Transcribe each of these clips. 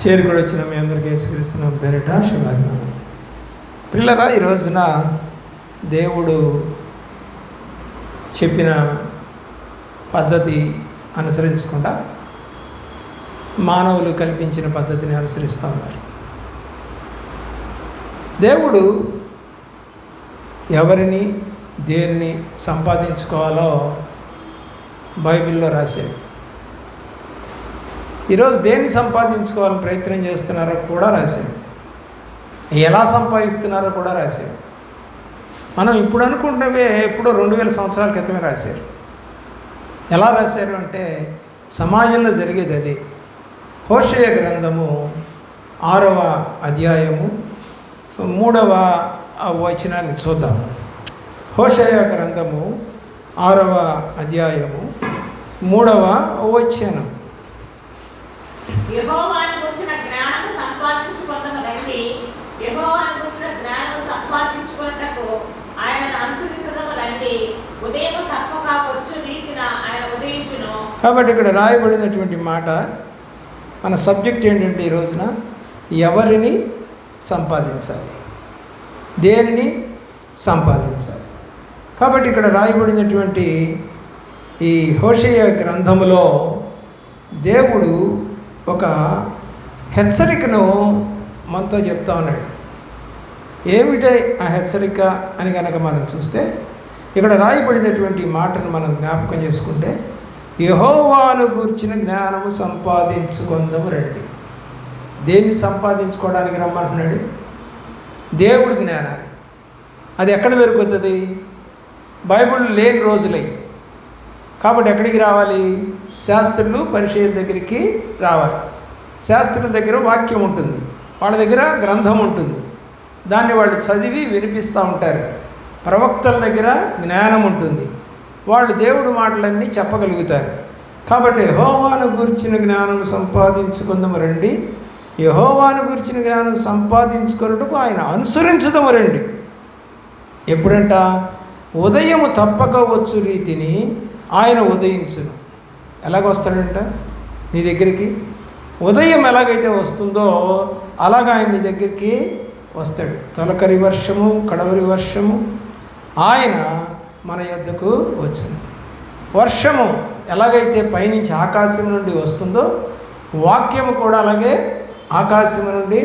చేరుకొని వచ్చిన మీ అందరికీ యేసుక్రీస్తు పేరిట శుభాభివందనాలు. పిల్లరా, ఈ రోజున దేవుడు చెప్పిన పద్ధతి అనుసరించకుండా మానవులు కల్పించిన పద్ధతిని అనుసరిస్తూ ఉన్నారు. దేవుడు ఎవరిని దేన్ని సంపాదించుకోవాలో బైబిల్లో రాశాడు. ఈరోజు దేన్ని సంపాదించుకోవాలని ప్రయత్నం చేస్తున్నారో కూడా రాశాడు. ఎలా సంపాదిస్తున్నారో కూడా రాశాడు. మనం ఇప్పుడు అనుకుంటే ఎప్పుడో 2000 సంవత్సరాల క్రితమే రాశారు. ఎలా రాశారు అంటే సమాజంలో జరిగేది అది. హోషేయ గ్రంథము 6వ అధ్యాయము 3వ వచనాన్ని చూద్దాం. హోషేయ గ్రంథము 6వ అధ్యాయము 3వ వచనం. యెహోవాను గురించిన జ్ఞానము సంపాదించుకొనుటకు రండి. యెహోవాను గురించిన జ్ఞానము సంపాదించుకొనుటకు ఆయనను అనుసరించుటకు రండి. ఉదయం తప్పక వచ్చు రీతిన ఆయన ఉదయించును. కాబట్టి ఇక్కడ రాయబడినటువంటి మాట, మన సబ్జెక్ట్ ఏంటంటే ఈ రోజున ఎవరిని సంపాదించాలి, దేనిని సంపాదించాలి. కాబట్టి ఇక్కడ రాయబడినటువంటి ఈ హోషేయ గ్రంథములో దేవుడు ఒక హెచ్చరికను మనతో చెప్తా ఉన్నాడు. ఏమిటై ఆ హెచ్చరిక అని కనుక మనం చూస్తే, ఇక్కడ రాయబడినటువంటి మాటను మనం జ్ఞాపకం చేసుకుంటే, యెహోవాను గూర్చిన జ్ఞానము సంపాదించుకుందాము రండి. దేన్ని సంపాదించుకోవడానికి రమ్మంటున్నాడు? దేవుడి జ్ఞానాన్ని. అది ఎక్కడ దొరుకుతుంది? బైబిల్ లేని రోజులై. కాబట్టి ఎక్కడికి రావాలి? శాస్త్రులు పరిచయం దగ్గరికి రావాలి. శాస్త్రుల దగ్గర వాక్యం ఉంటుంది, వాళ్ళ దగ్గర గ్రంథం ఉంటుంది, దాన్ని వాళ్ళు చదివి వినిపిస్తూ ఉంటారు. ప్రవక్తల దగ్గర జ్ఞానం ఉంటుంది, వాళ్ళు దేవుడి మాటలన్నీ చెప్పగలుగుతారు. కాబట్టి యెహోవాను గూర్చిన జ్ఞానం సంపాదించుకుందాము రండి. యెహోవాను గూర్చిన జ్ఞానం సంపాదించుకున్నట్టుకు ఆయన అనుసరించుదాము రండి. ఎప్పుడంట? ఉదయము తప్పక వచ్చు రీతిని ఆయన ఉదయించును. ఎలాగొస్తాడంట నీ దగ్గరికి? ఉదయం ఎలాగైతే వస్తుందో అలాగ ఆయన నీ దగ్గరికి వస్తాడు. తొలకరి వర్షము కడవరి వర్షము ఆయన మన యొద్దకు వచ్చును. వర్షము ఎలాగైతే పైనుంచి ఆకాశం నుండి వస్తుందో, వాక్యము కూడా అలాగే ఆకాశం నుండి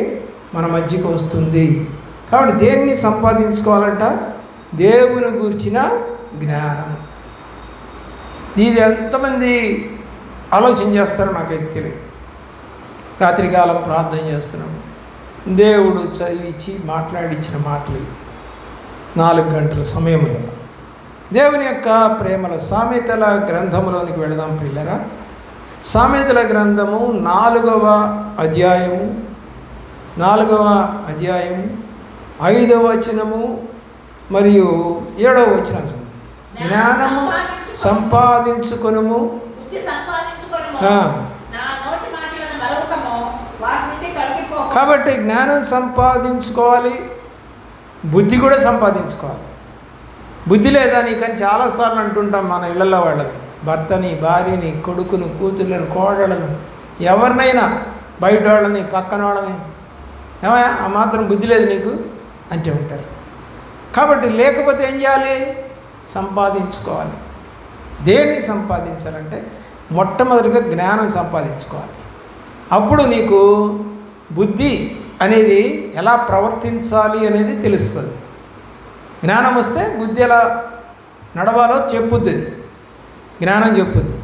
మన మధ్యకు వస్తుంది. కాబట్టి దేన్ని సంపాదించుకోవాలంట? దేవుని గూర్చిన జ్ఞానం. ఇది ఎంతమంది ఆలోచన చేస్తారో నాకైతే తెలియదు. రాత్రికాలం ప్రార్థన చేస్తున్నాము, దేవుడు చదివించి మాట్లాడించిన మాటలు 4 గంటల సమయంలో. దేవుని యొక్క ప్రేమల సామెతల గ్రంథంలోనికి వెళదాం పిల్లరా. సామెతల గ్రంథము 4వ అధ్యాయము 5వ వచనము మరియు 7వ వచనం. జ్ఞానము సంపాదించుకొనుము. కాబట్టి జ్ఞానం సంపాదించుకోవాలి, బుద్ధి కూడా సంపాదించుకోవాలి. బుద్ధి లేదా నీకని చాలాసార్లు అంటుంటాం మన ఇళ్లలో వాళ్ళని, భర్తని, భార్యని, కొడుకును, కూతుర్లను, కోడళ్ళను, ఎవరినైనా, బయట వాళ్ళని, పక్కన వాళ్ళని, ఏమయ్యా ఆ మాత్రం బుద్ధి లేదు నీకు అంటూ ఉంటారు. కాబట్టి లేకపోతే ఏం చేయాలి? సంపాదించుకోవాలి. దేన్ని సంపాదించాలంటే మొట్టమొదటిగా జ్ఞానం సంపాదించుకోవాలి. అప్పుడు నీకు బుద్ధి అనేది ఎలా ప్రవర్తించాలి అనేది తెలుస్తుంది. జ్ఞానం వస్తే బుద్ధి ఎలా నడవాలో చెప్పుద్ది, జ్ఞానం చెప్పుద్ది.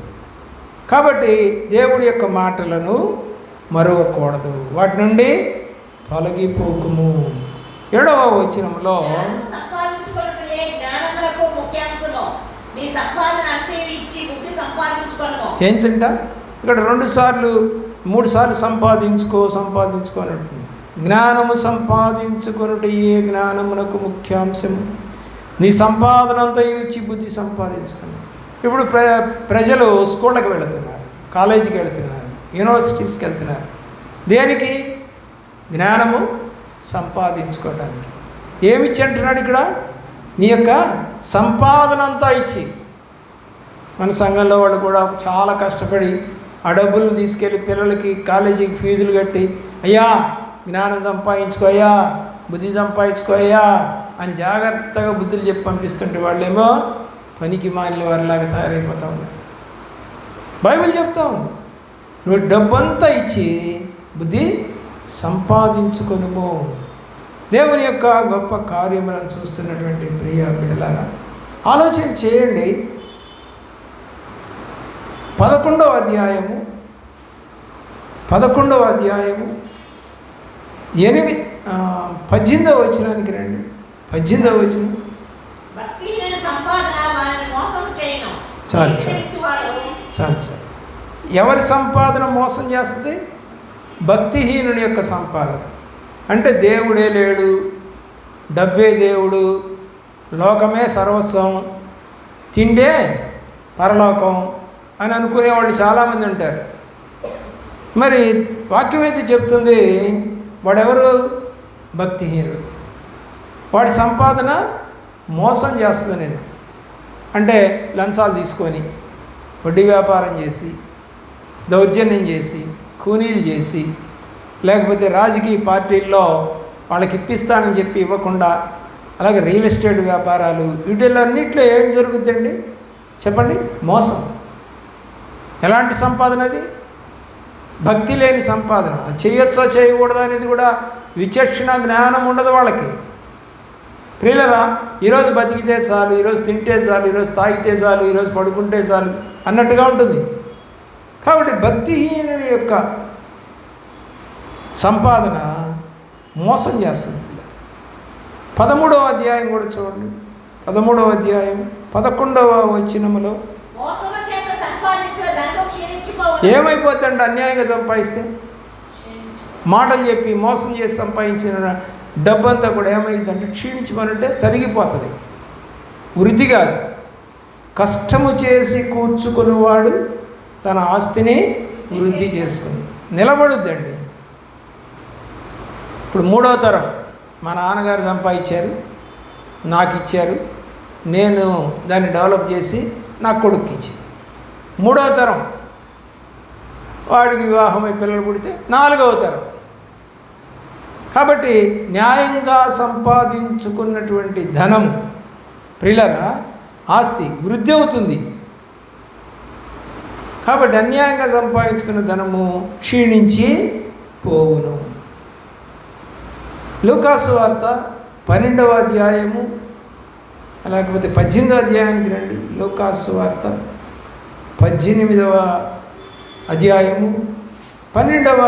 కాబట్టి దేవుడి యొక్క మాటలను మరువకూడదు, వాటి నుండి తొలగిపోకుము. 7వ వచనంలో ఏంటంట? ఇక్కడ 2 సార్లు 3 సార్లు సంపాదించుకో అని అంటుంది. జ్ఞానము సంపాదించుకొనుట ఏ జ్ఞానమునకు ముఖ్యాంశము. నీ సంపాదన అంతా ఇచ్చి బుద్ధి సంపాదించుకున్నాను. ఇప్పుడు ప్రజలు స్కూళ్ళకి వెళుతున్నారు, కాలేజీకి వెళుతున్నారు, యూనివర్సిటీస్కి వెళ్తున్నారు. దేనికి? జ్ఞానము సంపాదించుకోవడానికి. ఏమిచ్చి అంటున్నాడు ఇక్కడ? నీ యొక్క సంపాదన అంతా ఇచ్చి. మన సంఘంలో వాళ్ళు కూడా చాలా కష్టపడి ఆ డబ్బులను తీసుకెళ్ళి పిల్లలకి కాలేజీకి ఫీజులు కట్టి, అయ్యా జ్ఞానం సంపాదించుకో అయ్యా, బుద్ధి సంపాదించుకో అయ్యా అని జాగ్రత్తగా బుద్ధులు చెప్పి పంపిస్తుంటే వాళ్ళేమో పనికి మాలిన వారిలాగా తయారైపోతూ ఉన్నారు. బైబిల్ చెప్తా ఉంది, నువ్వు డబ్బంతా ఇచ్చి బుద్ధి సంపాదించుకొనుము. దేవుని యొక్క గొప్ప కార్యములను చూస్తున్నటువంటి ప్రియ బిడ్డలారా, ఆలోచన చేయండి. 11వ అధ్యాయము 18వ వచనానికి రండి. 18వ వచనం. చాలు చాలు. ఎవరి సంపాదన మోసం చేస్తుంది? భక్తిహీనుని యొక్క సంపాదన. అంటే దేవుడే లేడు, డబ్బే దేవుడు, లోకమే సర్వస్వం, తిండే పరలోకం అని అనుకునేవాళ్ళు చాలామంది ఉంటారు. మరి వాక్యం అయితే చెప్తుంది, వాడెవరు? భక్తిహీనుడు. వాడి సంపాదన మోసం చేస్తుంది. నేను అంటే లంచాలు తీసుకొని, వడ్డీ వ్యాపారం చేసి, దౌర్జన్యం చేసి, కూనీలు చేసి, లేకపోతే రాజకీయ పార్టీల్లో వాళ్ళకి ఇప్పిస్తానని చెప్పి ఇవ్వకుండా, అలాగే రియల్ ఎస్టేట్ వ్యాపారాలు, వీటిలన్నింటిలో ఏం జరుగుతుందండి చెప్పండి? మోసం. ఎలాంటి సంపాదన అది? భక్తి లేని సంపాదన. అది చేయొచ్చా చేయకూడదా అనేది కూడా విచక్షణ జ్ఞానం ఉండదు వాళ్ళకి. ప్రియులరా, ఈరోజు బతికితే చాలు, ఈరోజు తింటే చాలు, ఈరోజు తాగితే చాలు, ఈరోజు పడుకుంటే చాలు అన్నట్టుగా ఉంటుంది. కాబట్టి భక్తిహీనుని యొక్క సంపాదన మోసం చేస్తుంది. 13వ అధ్యాయం కూడా చూడండి. 13వ అధ్యాయం 11వ వచనములో ఏమైపోతుందంటే, అన్యాయంగా సంపాదిస్తే, మాటలు చెప్పి మోసం చేసి సంపాదించిన డబ్బంతా కూడా ఏమైందంటే క్షీణించమనంటే తరిగిపోతుంది. వృద్ధి కాదు, కష్టము చేసి కూర్చుకునేవాడు తన ఆస్తిని వృద్ధి చేసుకుని నిలబడుద్దండి. ఇప్పుడు 3వ తరం, మా నాన్నగారు సంపాదించారు, నాకు ఇచ్చారు, నేను దాన్ని డెవలప్ చేసి నా కొడుకు ఇచ్చాను. 3వ తరం, వాడికి వివాహమై పిల్లలు పుడితే 4వ తరం. కాబట్టి న్యాయంగా సంపాదించుకున్నటువంటి ధనము, ప్రియులరా, ఆస్తి వృద్ధి అవుతుంది. కాబట్టి అన్యాయంగా సంపాదించుకున్న ధనము క్షీణించి పోవును. లూకాసు వార్త 12వ అధ్యాయము, లేకపోతే 18వ అధ్యాయానికి రండి. లూకాసు వార్త 18వ అధ్యాయము 12వ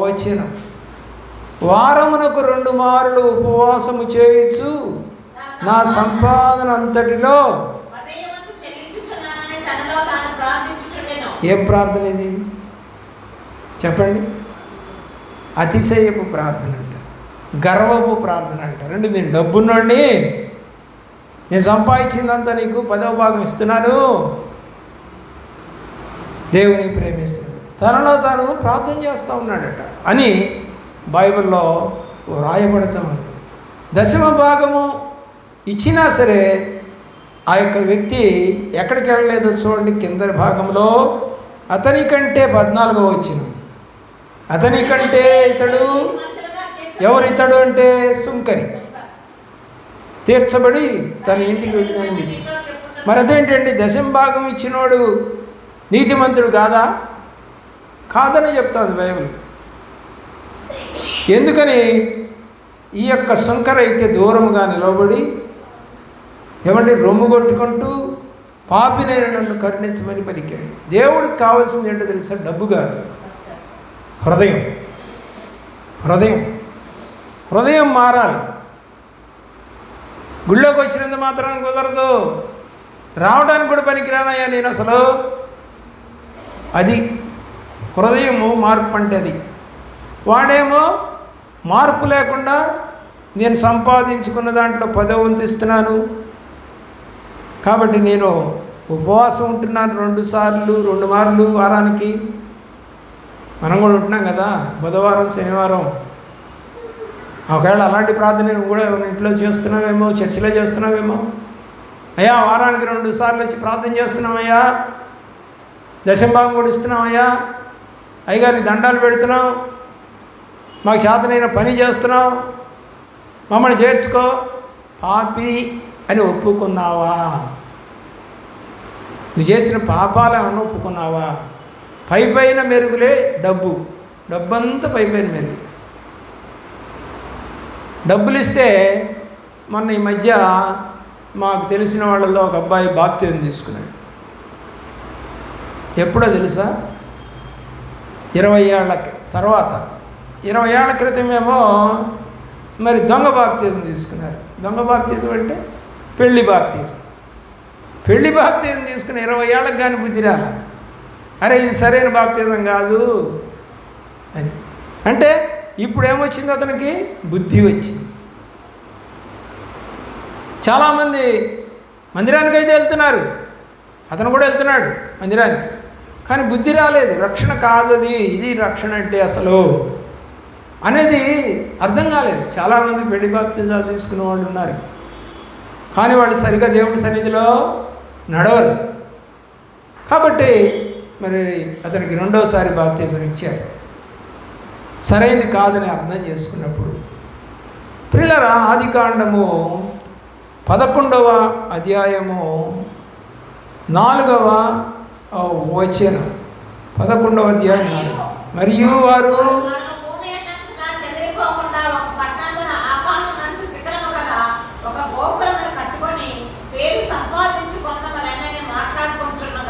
వచనం. వారమునకు 2 మార్లు ఉపవాసము చేయుచు నా సంపాదన అంతటిలో. ఏం ప్రార్థన ఇది చెప్పండి? అతిశయపు ప్రార్థన అంటారు, గర్వపు ప్రార్థన అంటారండి. నేను డబ్బున్నోడిని, నేను సంపాదించిందంతా నీకు 10వ భాగం ఇస్తున్నాను. దేవుని ప్రేమిస్తున్నాడు, తనలో తాను ప్రార్థన చేస్తూ ఉన్నాడట అని బైబిల్లో వ్రాయబడుతూ ఉంది. 10వ భాగము ఇచ్చినా సరే ఆ యొక్క వ్యక్తి ఎక్కడికి వెళ్ళలేదో చూడండి. కింద భాగంలో అతని కంటే 14వ వచనం. అతని కంటే ఇతడు, ఎవరు ఇతడు అంటే సుంకరి, తీర్చబడి తన ఇంటికి వెళ్ళిందని విధి. మరి అదేంటండి? 10వ భాగం ఇచ్చినోడు నీతిమంతుడు కాదా? కాదని చెప్తాను బైబిల్. ఎందుకని? ఈ యొక్క సుంకర అయితే దూరముగా నిలబడి ఏమండి రొమ్ము కొట్టుకుంటూ పాపినైన నన్ను కరుణించమని పలికాడు. దేవుడికి కావాల్సింది ఏంటో తెలుసా? డబ్బు కాదు, హృదయం. హృదయం హృదయం మారాలి. గుళ్ళోకి వచ్చినంత మాత్రం కుదరదు, రావడానికి కూడా పనికిరానయ్యా నేను అసలు. అది హృదయము మార్పు అంటే అది. వాడేమో మార్పు లేకుండా నేను సంపాదించుకున్న దాంట్లో 10వ వంతు ఇస్తున్నాను, కాబట్టి నేను ఉపవాసం ఉంటున్నాను 2 మార్లు వారానికి. మనం కూడా ఉంటున్నాం కదా, బుధవారం శనివారం. ఒకవేళ అలాంటి ప్రార్థన కూడా ఇంట్లో చేస్తున్నావేమో, చర్చిలో చేస్తున్నావేమో. అయ్యా వారానికి 2 సార్లు వచ్చి ప్రార్థన చేస్తున్నామయ్యా దశంభాగం కూడా ఇస్తున్నాం అయ్యా, అయ్యగారికి దండాలు పెడుతున్నాం, మాకు చేతనైన పని చేస్తున్నాం, మమ్మల్ని చేర్చుకో, పాపి అని ఒప్పుకున్నావా? నువ్వు చేసిన పాపాలు ఏమన్నా ఒప్పుకున్నావా? పైపైన మెరుగులే డబ్బంతా పైపైన మెరుగు. డబ్బులు ఇస్తే మొన్న ఈ మధ్య మాకు తెలిసిన వాళ్ళలో ఒక అబ్బాయి బాప్తిజం తీసుకున్నాడు. ఎప్పుడో తెలుసా? 20 ఏళ్ల తర్వాత. 20 ఏళ్ల క్రితమేమో మరి దొంగ బాప్తిజం తీసుకున్నారు. దొంగ బాప్తిజం అంటే పెళ్లి బాప్తిజం తీసుకుని 20 ఏళ్ళకి కానీ బుద్ధి రాల. అరే ఇది సరైన బాప్తిజం కాదు అని. అంటే ఇప్పుడు ఏమొచ్చింది? అతనికి బుద్ధి వచ్చింది. చాలామంది మందిరానికి అయితే వెళ్తున్నారు, అతను కూడా వెళ్తున్నాడు మందిరానికి, కానీ బుద్ధి రాలేదు. రక్షణ కాదు అది, ఇది రక్షణ అంటే అసలు అనేది అర్థం కాలేదు. చాలామంది పెళ్లి బాప్తిజాలు తీసుకునే వాళ్ళు ఉన్నారు, కానీ వాళ్ళు సరిగ్గా దేవుడి సన్నిధిలో నడవరు. కాబట్టి మరి అతనికి రెండోసారి బాప్తిజం ఇచ్చారు. సరైనది కాదని అర్థం చేసుకున్నప్పుడు ప్రియులారా, ఆదికాండము 11వ అధ్యాయము 4వ వచనం, 11వ అధ్యాయం 4. మరియు వారు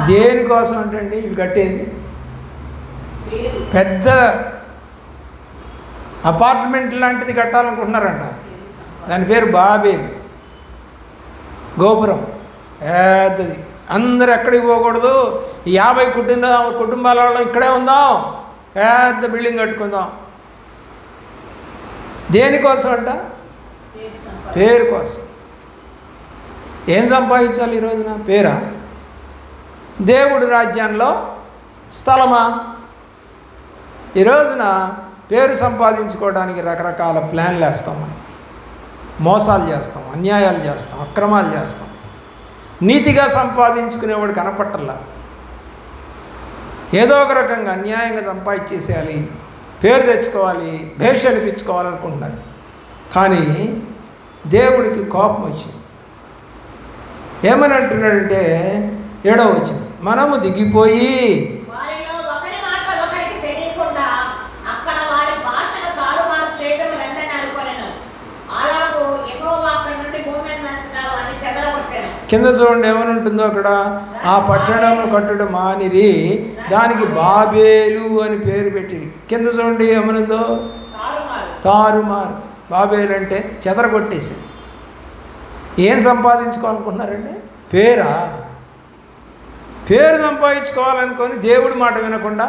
దేనికోసం అంటే ఇవి కట్టేది పెద్ద అపార్ట్మెంట్ లాంటిది కట్టాలనుకుంటున్నారంట. దాని పేరు బాబేలు. గోపురం పెద్దది. అందరు ఎక్కడికి పోకూడదు, 50 కుటుంబాల వాళ్ళు ఇక్కడే ఉందాం, పెద్ద బిల్డింగ్ కట్టుకుందాం. దేనికోసం అంట? పేరు కోసం. ఏం సంపాదించాలి ఈ రోజున? పేరా? దేవుడి రాజ్యంలో స్థలమా? ఈ రోజున పేరు సంపాదించుకోవడానికి రకరకాల ప్లాన్లు వేస్తాం. మనం మోసాలు చేస్తాం, అన్యాయాలు చేస్తాం, అక్రమాలు చేస్తాం. నీతిగా సంపాదించుకునేవాడు కనపట్టల్లా. ఏదో ఒక రకంగా అన్యాయంగా సంపాదించేసేయాలి, పేరు తెచ్చుకోవాలి, భేష అనిపించుకోవాలనుకుంటున్నారు. కానీ దేవుడికి కోపం వచ్చింది. ఏమని అంటున్నాడంటే 7వ వచనం, మనము దిగిపోయి కింద చూడండి ఏమని ఉంటుందో అక్కడ, ఆ పట్టణము కట్టడం మానిరి, దానికి బాబేలు అని పేరు పెట్టిరి. కింద చూడండి ఏమనుందో, తారుమారు. బాబేలు అంటే చెదరగొట్టేసి. ఏం సంపాదించుకోవాలనుకుంటున్నారండి? పేరా? పేరు సంపాదించుకోవాలనుకొని దేవుడి మాట వినకుండా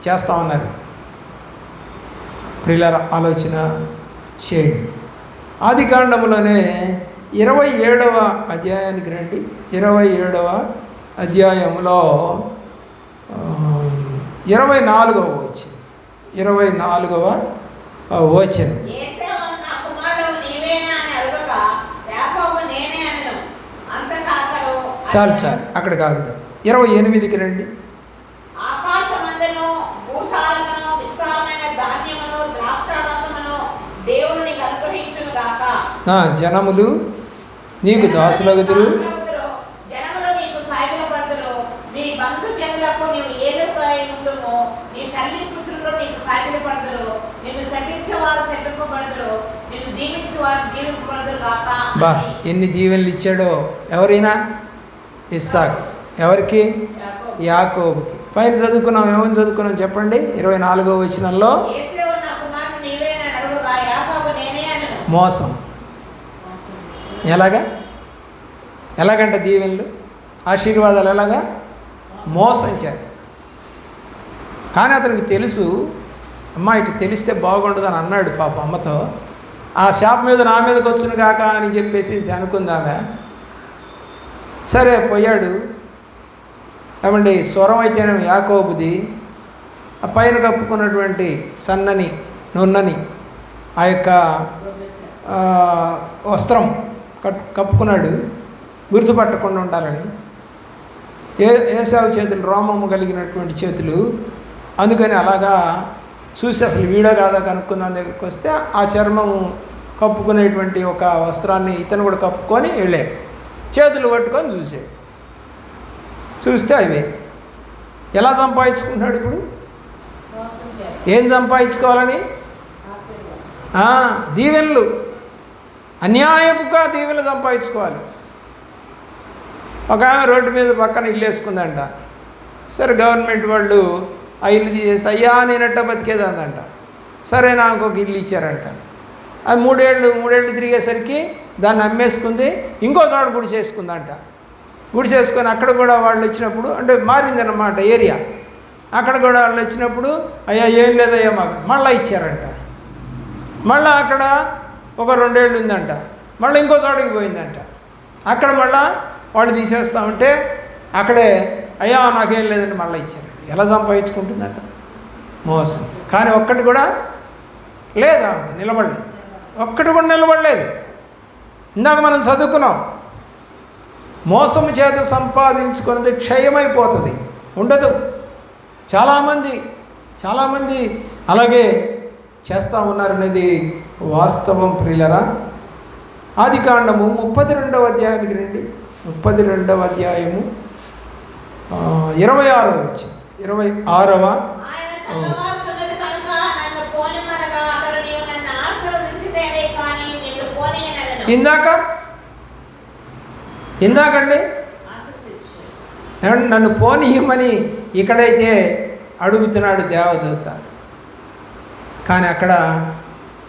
చేస్తూ ఉన్నారు. ప్రియులార, ఆలోచన చేయండి. ఆదికాండములోనే 27వ అధ్యాయానికి రండి. 27వ అధ్యాయంలో 24వ వచనం. 24వ వచనం. చాలు అక్కడ కాదు. 28కి రండి. జనములు నీకు దాసులగుదురు, బా ఎన్ని దీవెనలు ఇచ్చాడో. ఎవరైనా? ఇస్సాకు. ఎవరికి? యాకోబుకి. పైన చదువుకున్నాం, ఏమని చదువుకున్నాం చెప్పండి? 24వ వచనంలో మోసం. ఎలాగంటే దీవెనలు, ఆశీర్వాదాలు ఎలాగా? మోసం చేత. కానీ అతనికి తెలుసు, అమ్మ ఇటు తెలిస్తే బాగుండదని అన్నాడు పాప అమ్మతో. ఆ శాప మీద నా మీదకి వచ్చును కాక అని చెప్పేసి అనుకుందామే. సరే పోయాడు. ఏమండి, స్వరం అయితేనేమో యాకోబుది. ఆ పైన కప్పుకున్నటువంటి సన్నని నున్నని ఆ యొక్క వస్త్రం కప్పుకున్నాడు, గుర్తుపట్టకుండా ఉండాలని. ఏసావు చేతులు రోమము కలిగినటువంటి చేతులు. అందుకని అలాగా చూసి అసలు వీడో కాదా కనుక్కుందాం దగ్గరికి వస్తే ఆ చర్మము కప్పుకునేటువంటి ఒక వస్త్రాన్ని ఇతను కూడా కప్పుకొని వెళ్ళాడు. చేతులు పట్టుకొని చూస్తే అవే. ఎలా సంపాదించుకుంటున్నాడు ఇప్పుడు? ఏం సంపాదించుకోవాలని? దీవెనలు, అన్యాయపుగా దీవెనలు సంపాదించుకోవాలి. ఒక ఆమె రోడ్డు మీద పక్కన ఇల్లు వేసుకుందంట. సరే గవర్నమెంట్ వాళ్ళు ఆ ఇల్లు తీసేస్తే అయ్యా నేనట్ట బతికేది అందంట. సరే నాకు ఒక ఇల్లు ఇచ్చారంట. అది మూడేళ్ళు తిరిగేసరికి దాన్ని అమ్మేసుకుంది, ఇంకో చోట గుడిసేసుకుందంట. గుడిసేసుకొని అక్కడ కూడా వాళ్ళు వచ్చినప్పుడు, అంటే మారిందన్నమాట ఏరియా, అక్కడ కూడా వాళ్ళు వచ్చినప్పుడు అయ్యా ఏం లేదయ్యా మాకు మళ్ళీ ఇచ్చారంట. మళ్ళీ అక్కడ ఒక 2 ఏళ్ళు ఉందంట. మళ్ళీ ఇంకో చోటకి పోయిందంట. అక్కడ మళ్ళీ వాళ్ళు తీసేస్తామంటే అక్కడే అయ్యా నాకేం లేదంటే మళ్ళీ ఇచ్చారు. ఎలా సంపాదించుకుంటుందంట? మోసం. కానీ ఒక్కటి కూడా లేదా, నిలబడలేదు. ఒక్కటి కూడా నిలబడలేదు. ఇందాక మనం చదువుకున్నాం, మోసం చేత సంపాదించుకున్నది క్షయమైపోతుంది, ఉండదు. చాలామంది అలాగే చేస్తూ ఉన్నారనేది వాస్తవం ప్రియులరా. ఆదికాండము 32వ అధ్యాయానికి రండి. 32వ అధ్యాయము 26వ వచనం. 26వ ఇందాకండి నన్ను పోనీయమని ఇక్కడైతే అడుగుతున్నాడు దేవదూత. కానీ అక్కడ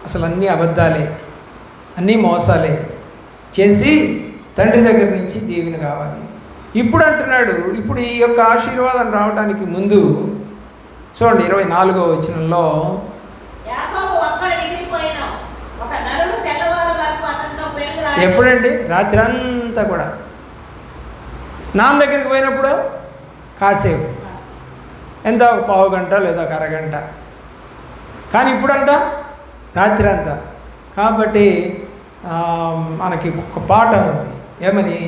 అసలు అన్నీ అబద్ధాలే, అన్నీ మోసాలే చేసి తండ్రి దగ్గర నుంచి దీవెన కావాలి. ఇప్పుడు అంటున్నాడు, ఇప్పుడు ఈ యొక్క ఆశీర్వాదం రావడానికి ముందు చూడండి 24వ వచనంలో, ఎప్పుడండి? రాత్రి అంతా కూడా నాన్న దగ్గరికి పోయినప్పుడు కాసేపు, ఎంత, ఒక పావు గంట లేదా ఒక అరగంట. కానీ ఇప్పుడంట రాత్రి అంతా. కాబట్టి మనకి ఒక పాట ఉంది, ఏమని?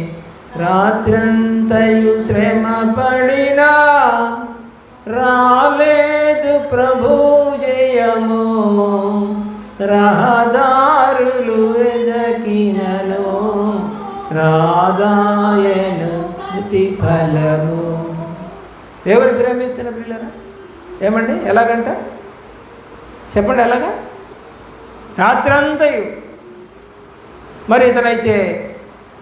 రాత్రంతయు శ్రమ పడినా రాలేదు ప్రభు జయము, రహదారులు వెదకినను రాదాయను ఫలము. ఎవరు ప్రేమిస్తున్న పిల్లరా? ఏమండి ఎలాగంట చెప్పండి, ఎలాగా? రాత్రంతయు. మరి ఇతనైతే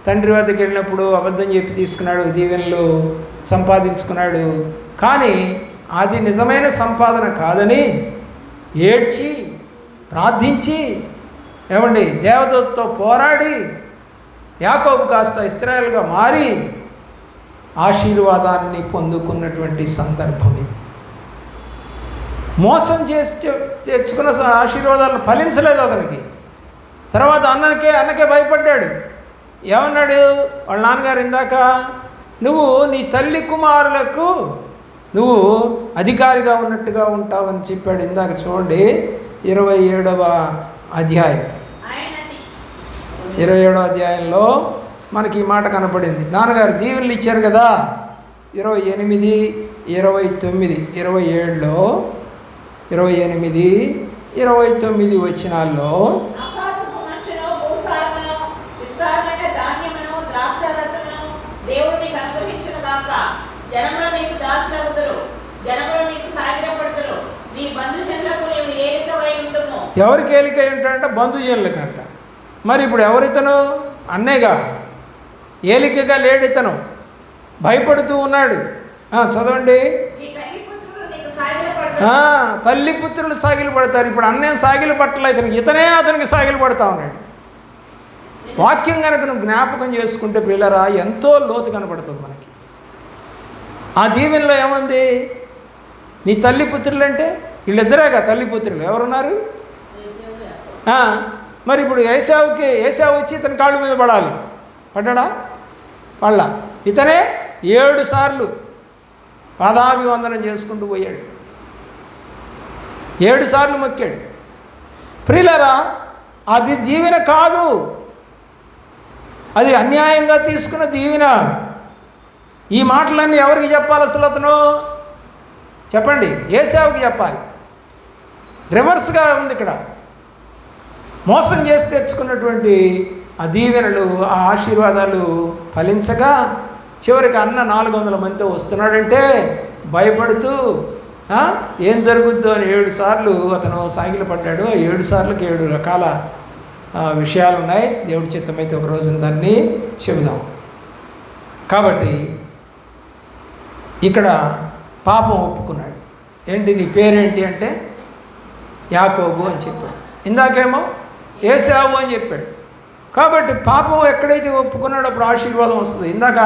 తండ్రి వద్దకు వెళ్ళినప్పుడు అబద్ధం చెప్పి తీసుకున్నాడు, దీవెనలు సంపాదించుకున్నాడు. కానీ అది నిజమైన సంపాదన కాదని ఏడ్చి ప్రార్థించి, ఏమండి దేవదూతతో పోరాడి యాకోబు కాస్త ఇశ్రాయేలుగా మారి ఆశీర్వాదాన్ని పొందుకున్నటువంటి సందర్భం ఇది. మోసం చేసి తెచ్చుకున్న ఆశీర్వాదాలను ఫలించలేదు అతనికి. తర్వాత అన్నకే భయపడ్డాడు. ఏమన్నాడు వాళ్ళ నాన్నగారు? ఇందాక నువ్వు నీ తల్లి కుమారులకు నువ్వు అధికారిగా ఉన్నట్టుగా ఉంటావని చెప్పాడు. ఇందాక చూడండి 27వ అధ్యాయం, 27వ అధ్యాయంలో మనకి ఈ మాట కనపడింది. నాన్నగారు దీవెనలు ఇచ్చారు కదా, 28, 29, 27లో 28, 29 వచనాల్లో ఎవరికి ఏలికై ఉంటాడంట? బంధుజనులకంట. మరి ఇప్పుడు ఎవరితను? అన్నేగా, ఏలికగా లేడు ఇతను, భయపడుతూ ఉన్నాడు. చదవండి. తల్లి పుత్రులు సాగిలు పడతారు. ఇప్పుడు అన్నేం సాగిలు పట్టలేదు, ఇతనే అతనికి సాగిలు పడతా ఉన్నాడు. వాక్యం కనుక నువ్వు జ్ఞాపకం చేసుకుంటే పిల్లరా ఎంతో లోతు కనపడుతుంది మనకి. ఆ దీవెనలో ఏముంది? నీ తల్లి పుత్రులు అంటే వీళ్ళిద్దరేగా తల్లి పుత్రులు. ఎవరున్నారు? మరి ఇప్పుడు ఏసావు వచ్చి ఇతని కాళ్ళ మీద పడాలి. పడ్డా? పళ్ళ. ఇతనే 7 సార్లు పాదాభివందనం చేసుకుంటూ పోయాడు, 7 సార్లు మొక్కాడు. ప్రియులరా అది దీవెన కాదు, అది అన్యాయంగా తీసుకున్న దీవెన. ఈ మాటలన్నీ ఎవరికి చెప్పాలి అసలు అతను? చెప్పండి, ఏశావుకి చెప్పాలి. రివర్స్గా ఉంది ఇక్కడ. మోసం చేసి తెచ్చుకున్నటువంటి ఆ దీవెనలు, ఆ ఆశీర్వాదాలు ఫలించక చివరికి అన్న 400 మందితో వస్తున్నాడంటే భయపడుతూ ఏం జరుగుద్దో అని 7 సార్లు అతను సాగిల పడ్డాడు. 7 సార్లకి 7 రకాల విషయాలు ఉన్నాయి. దేవుడి చిత్తమైతే ఒక రోజున దాన్ని చెబుదాం. కాబట్టి ఇక్కడ పాపం ఒప్పుకున్నాడు. ఏంటి నీ పేరేంటి అంటే యాకోబు అని చెప్పాడు. ఇందాకేమో ఏశావు అని చెప్పాడు. కాబట్టి పాపం ఎక్కడైతే ఒప్పుకున్నాడో అప్పుడు ఆశీర్వాదం వస్తుంది. ఇందాక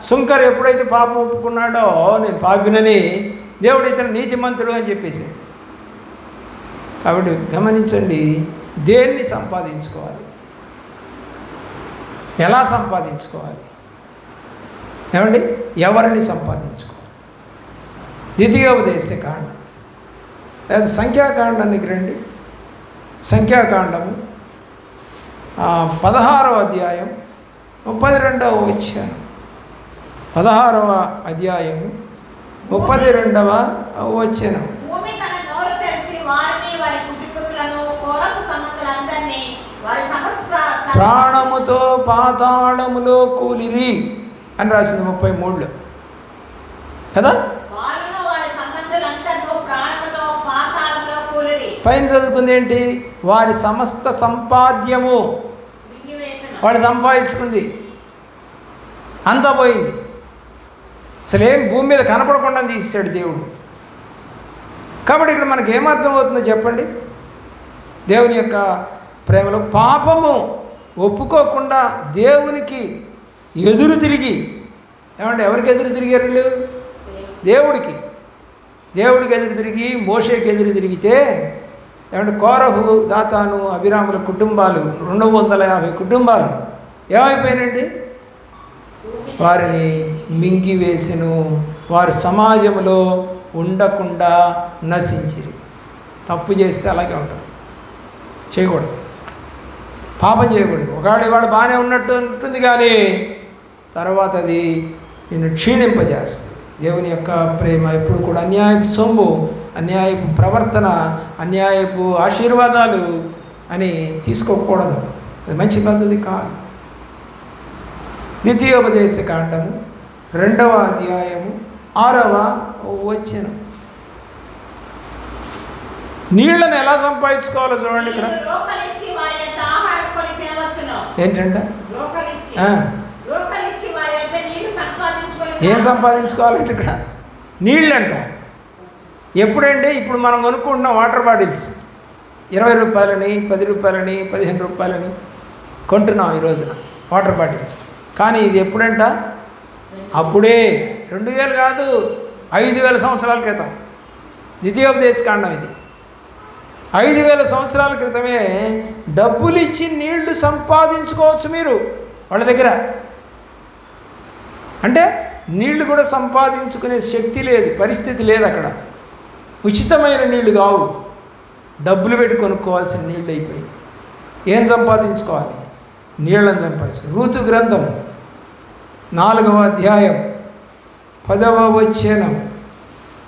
సుంకర్ ఎప్పుడైతే పాపం ఒప్పుకున్నాడో నేను పాపినని, దేవుడు ఇతను నీతిమంతుడు అని చెప్పేసి. కాబట్టి గమనించండి, దేన్ని సంపాదించుకోవాలి, ఎలా సంపాదించుకోవాలి, ఏమండి, ఎవరిని సంపాదించుకోవాలి? ద్వితీయోపదేశ కాండం లేదా సంఖ్యాకాండానికి రండి. సంఖ్యాకాండము 16వ అధ్యాయం 32వ వచనం. 16వ అధ్యాయము 32వ వచనం. భూమి తన నోరు తెరిచి వారిని వారి కుటుంబీకులను కోరపు సంబంధులందరినీ వారి సమస్త ప్రాణముతో పాతాళములో కూలిరి అని రాసింది 33లో కదా. పైన చదువుకుంది ఏంటి? వారి సమస్త సంపాద్యము, వాడు సంపాదించుకుంది అంతా పోయింది. అసలు ఏం భూమి మీద కనపడకుండా తీసాడు దేవుడు. కాబట్టి ఇక్కడ మనకి ఏమర్థం అవుతుందో చెప్పండి? దేవుని యొక్క ప్రేమలో పాపము ఒప్పుకోకుండా దేవునికి ఎదురు తిరిగి, ఏమంటే ఎవరికి ఎదురు తిరిగారు? దేవుడికి ఎదురు తిరిగి, మోషేకి ఎదురు తిరిగితే ఏమంటే కోరహు, దాతాను, అభిరాముల కుటుంబాలు 250 కుటుంబాలు ఏమైపోయినండి? వారిని మింగివేసెను. వారు సమాజంలో ఉండకుండా నశించిరి. తప్పు చేస్తే అలాగే ఉంటారు, చేయకూడదు, పాపం చేయకూడదు. ఒకవేళ వాడు బాగానే ఉన్నట్టు ఉంటుంది కానీ తర్వాత అది నిన్ను క్షీణింపజేస్తుంది. దేవుని యొక్క ప్రేమ ఎప్పుడు కూడా అన్యాయపు సొమ్ము, అన్యాయపు ప్రవర్తన, అన్యాయపు ఆశీర్వాదాలు అని తీసుకోకూడదు. అది మంచి పద్ధతి కాదు. ద్వితీయోపదేశ కాండము 2వ అధ్యాయము 6వ వచనం. నీళ్లను ఎలా సంపాదించుకోవాలో చూడండి ఇక్కడ. ఏంటంట? ఏం సంపాదించుకోవాలంటే ఇక్కడ నీళ్ళంట. ఎప్పుడంటే ఇప్పుడు మనం కొనుక్కుంటున్న వాటర్ బాటిల్స్ 20 రూపాయలని, 10 రూపాయలని, 15 రూపాయలని కొంటున్నాం ఈ రోజున వాటర్ బాటిల్స్. కానీ ఇది ఎప్పుడంట? అప్పుడే 2000 కాదు, 5000 సంవత్సరాల క్రితం. ద్వితీయోపదేశ కాండం ఇది. 5000 సంవత్సరాల క్రితమే డబ్బులు ఇచ్చి నీళ్లు సంపాదించుకోవచ్చు మీరు వాళ్ళ దగ్గర. అంటే నీళ్లు కూడా సంపాదించుకునే శక్తి లేదు, పరిస్థితి లేదు అక్కడ. ఉచితమైన నీళ్లు కావు, డబ్బులు పెట్టి కొనుక్కోవాల్సిన నీళ్ళు అయిపోయింది. ఏం సంపాదించుకోవాలి? నీళ్ళని సంపాదించుకోవాలి. రూతు గ్రంథం 4వ అధ్యాయం 10వ వచనం.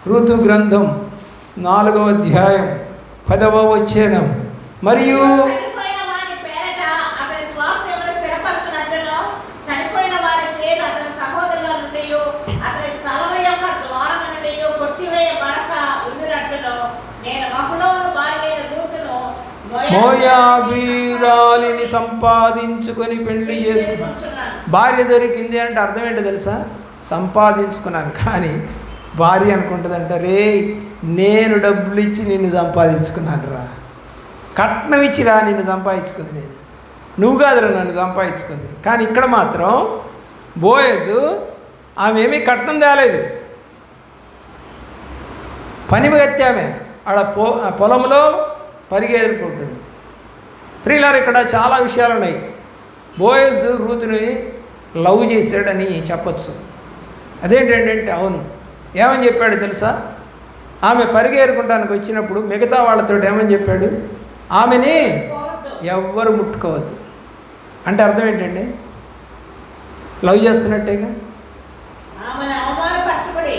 రూతు గ్రంథం 4వ అధ్యాయం 10వ వచనం. మరియు మోయాబీరాలిని సంపాదించుకొని పెళ్లి చేసుకున్నాను. భార్య దొరికింది అంటే అర్థం ఏంటో తెలుసా? సంపాదించుకున్నాను. కానీ భార్య అనుకుంటుందంట, రే నేను డబ్బులు ఇచ్చి నిన్ను సంపాదించుకున్నాను రా, కట్నం ఇచ్చిరా నిన్ను సంపాదించుకుంది నేను, నువ్వు కాదురా నన్ను సంపాదించుకుంది. కానీ ఇక్కడ మాత్రం బోయజు ఆమె ఏమీ కట్నం తేలేదు, పనిగత్యామే ఆడ పొలంలో పరిగెదురుకుంటుంది. ప్రియులారు, ఇక్కడ చాలా విషయాలు ఉన్నాయి. బోయజు రూతుని లవ్ చేశాడని చెప్పచ్చు. అదేంటంటే అవును, ఏమని చెప్పాడు తెలుసా? ఆమె పరిగెరుకుంటానికి వచ్చినప్పుడు మిగతా వాళ్ళతో ఏమని చెప్పాడు? ఆమెని ఎవ్వరు ముట్టుకోవద్దు అంటే అర్థం ఏంటండి? లవ్ చేస్తున్నట్టేగా. ఆమెను అవమానపరచుబడి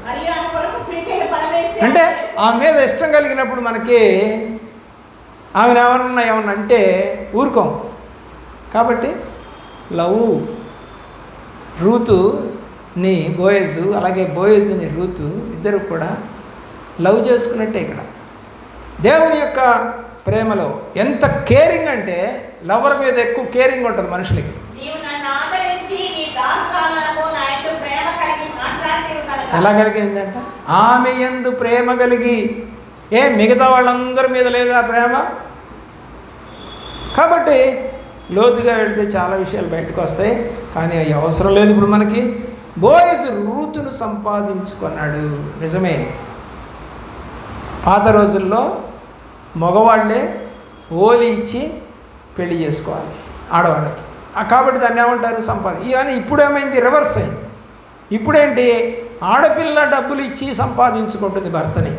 మరియు ఆమె కొరకు పిడికిలి పడవేసి అంటే ఆమె మీద ఇష్టం కలిగినప్పుడు మనకి ఆమెను ఏమన్నా అంటే ఊరుకోం. కాబట్టి లవ్ రూతుని బోయజు, అలాగే బోయజుని రూతు ఇద్దరు కూడా లవ్ చేసుకున్నట్టే. ఇక్కడ దేవుని యొక్క ప్రేమలో ఎంత కేరింగ్ అంటే లవర్ మీద ఎక్కువ కేరింగ్ ఉంటుంది మనుషులకి. ఎలా కలిగిందంట? ఆమె యందు ప్రేమ కలిగి. మిగతా వాళ్ళందరి మీద లేదా ప్రేమ? కాబట్టి లోతుగా వెళితే చాలా విషయాలు బయటకు వస్తాయి, కానీ అవి అవసరం లేదు ఇప్పుడు మనకి. బోయజు రూతును సంపాదించుకున్నాడు. నిజమే, పాత రోజుల్లో మగవాళ్ళే ఓలి ఇచ్చి పెళ్లి చేసుకోవాలి ఆడవాళ్ళకి. కాబట్టి దాన్ని ఏమంటారు? కానీ ఇప్పుడు ఏమైంది? రివర్స్ అయింది. ఇప్పుడేంటి? ఆడపిల్ల డబ్బులు ఇచ్చి సంపాదించుకుంటుంది భర్తని.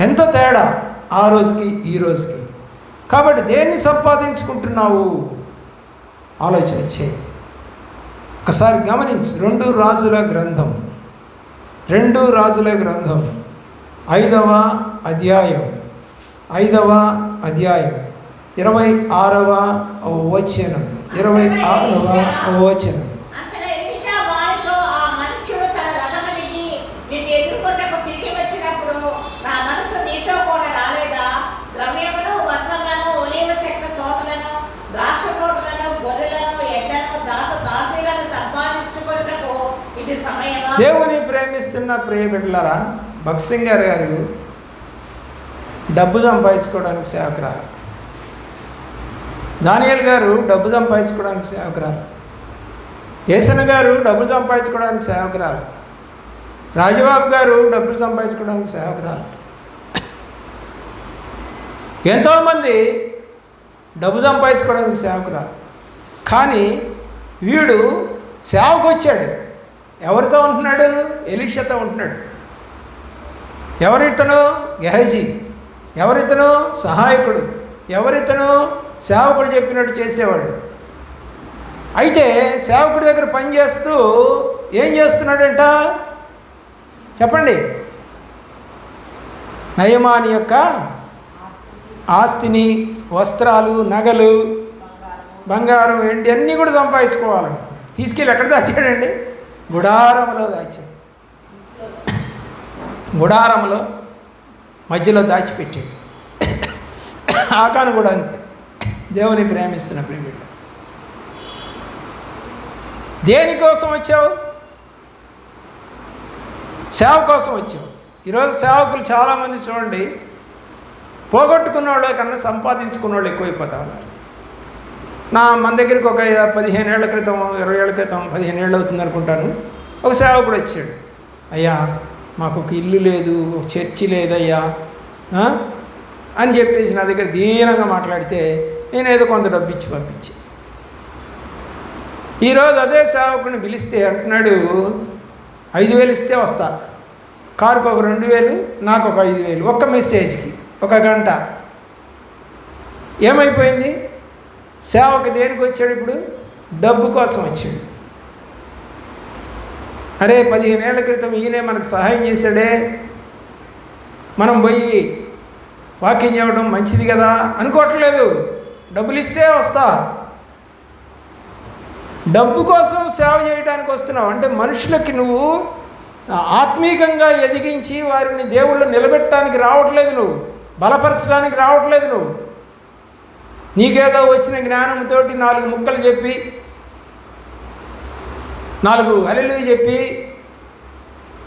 ఎంత తేడా ఆ రోజుకి ఈ రోజుకి. కాబట్టి దేన్ని సంపాదించుకుంటున్నావు ఆలోచన చేయి. ఒకసారి గమనించు. 2 రాజుల గ్రంథం 5వ అధ్యాయం 26వ వచనం. దేవుని ప్రేమిస్తున్న ప్రియ బిడ్డలారా, భక్సింగ్ గారు డబ్బు సంపాదించుకోవడానికి సేవకురాలు, దానియేల్ గారు డబ్బు సంపాదించుకోవడానికి సేవకురాలు, యేసన్న గారు డబ్బులు సంపాదించుకోవడానికి సేవకురాలు, రాజబాబు గారు డబ్బులు సంపాదించుకోవడానికి సేవకురాలు. ఎంతోమంది డబ్బు సంపాదించుకోవడానికి సేవకురాలు. కానీ వీడు సేవకు వచ్చాడు. ఎవరితో ఉంటున్నాడు? ఎలీషాతో ఉంటున్నాడు. ఎవరితను? గెహజీ. ఎవరితను? సహాయకుడు. ఎవరితను? సేవకుడు చెప్పినట్టు చేసేవాడు. అయితే సేవకుడి దగ్గర పనిచేస్తూ ఏం చేస్తున్నాడంట చెప్పండి? నయమాని యొక్క ఆస్తిని, వస్త్రాలు, నగలు, బంగారం, వెండి అన్నీ కూడా సంపాదించుకోవాలండి. తీసుకెళ్ళి ఎక్కడ దాచాడండి? గుడారంలో దాచాడు. గుడారంలో మధ్యలో దాచిపెట్టాడు. ఆకాను కూడా అంతే. దేవుని ప్రేమిస్తున్న ప్రేమికుడు, దేనికోసం వచ్చావు? సేవ కోసం వచ్చావు. ఈరోజు సేవకులు చాలామంది చూడండి, పోగొట్టుకున్న వాళ్ళ కన్నా సంపాదించుకున్న వాళ్ళు ఎక్కువైపోతా ఉన్నారు. మన దగ్గరికి ఒక 15 ఏళ్ల క్రితం, 20 ఏళ్ల క్రితం, 15 ఏళ్ళు అవుతుంది అనుకుంటాను, ఒక సేవకుడు వచ్చాడు. అయ్యా, మాకు ఒక ఇల్లు లేదు, ఒక చర్చి లేదయ్యా అని చెప్పేసి నా దగ్గర దీనంగా మాట్లాడితే నేనేదో కొంత డబ్బు ఇచ్చి పంపించి, ఈరోజు అదే సేవకుని పిలిస్తే అంటున్నాడు 5,000 ఇస్తే వస్తా, కారుకు ఒక 2,000, నాకు ఒక 5,000, ఒక్క మెసేజ్కి 1 గంట. ఏమైపోయింది? సేవకు దేనికి వచ్చాడు? ఇప్పుడు డబ్బు కోసం వచ్చాడు. అరే 15 ఏళ్ల క్రితం ఈయనే మనకు సహాయం చేశాడే, మనం పోయి వాక్యం చేయడం మంచిది కదా అనుకోవట్లేదు. డబ్బులు ఇస్తే వస్తా. డబ్బు కోసం సేవ చేయడానికి వస్తున్నావు అంటే మనుషులకి నువ్వు ఆత్మీయంగా ఎదిగించి వారిని దేవుళ్ళు నిలబెట్టడానికి రావట్లేదు, నువ్వు బలపరచడానికి రావట్లేదు. నువ్వు నీకేదో వచ్చిన జ్ఞానంతో 4 ముక్కలు చెప్పి, 4 హల్లెలూయా చెప్పి,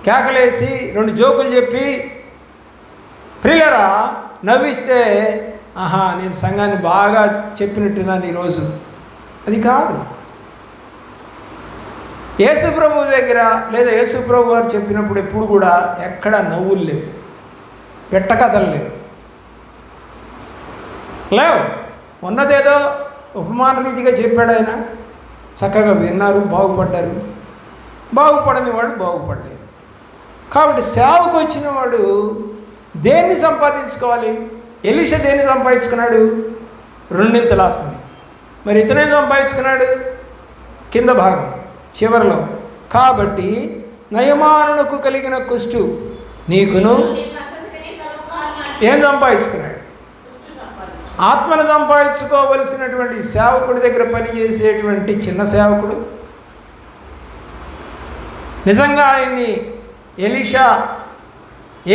కేకలేసి 2 జోకులు చెప్పి ప్రియులరా నవ్విస్తే ఆహా నేను సంఘాన్ని బాగా చెప్పినట్టున్నాను ఈరోజు. అది కాదు. యేసు ప్రభు దగ్గర లేదా యేసు ప్రభు వారు చెప్పినప్పుడు ఎప్పుడు కూడా ఎక్కడ నవ్వులు లేవు, పెట్టకథలు లేవు. ఉన్నదేదో ఉపమాన రీతిగా చెప్పాడు ఆయన, చక్కగా విన్నారు, బాగుపడ్డారు. బాగుపడని వాడు బాగుపడలేదు. కాబట్టి సేవకు వచ్చిన వాడు దేన్ని సంపాదించుకోవాలి? ఎలీషా దేన్ని సంపాదించుకున్నాడు? 2 ఆత్మని. మరి ఇతనేం సంపాదించుకున్నాడు? కింద భాగం. చివరిలో. కాబట్టి నయమానునకు కలిగిన కుష్టు నీకును నీ సంతతికి సర్వకాలం ఏం సంపాదించుకున్నాడు? కుష్టు సంపాదించు. ఆత్మను సంపాదించుకోవలసినటువంటి సేవకుడి దగ్గర పనిచేసేటువంటి చిన్న సేవకుడు నిజంగా ఆయన్ని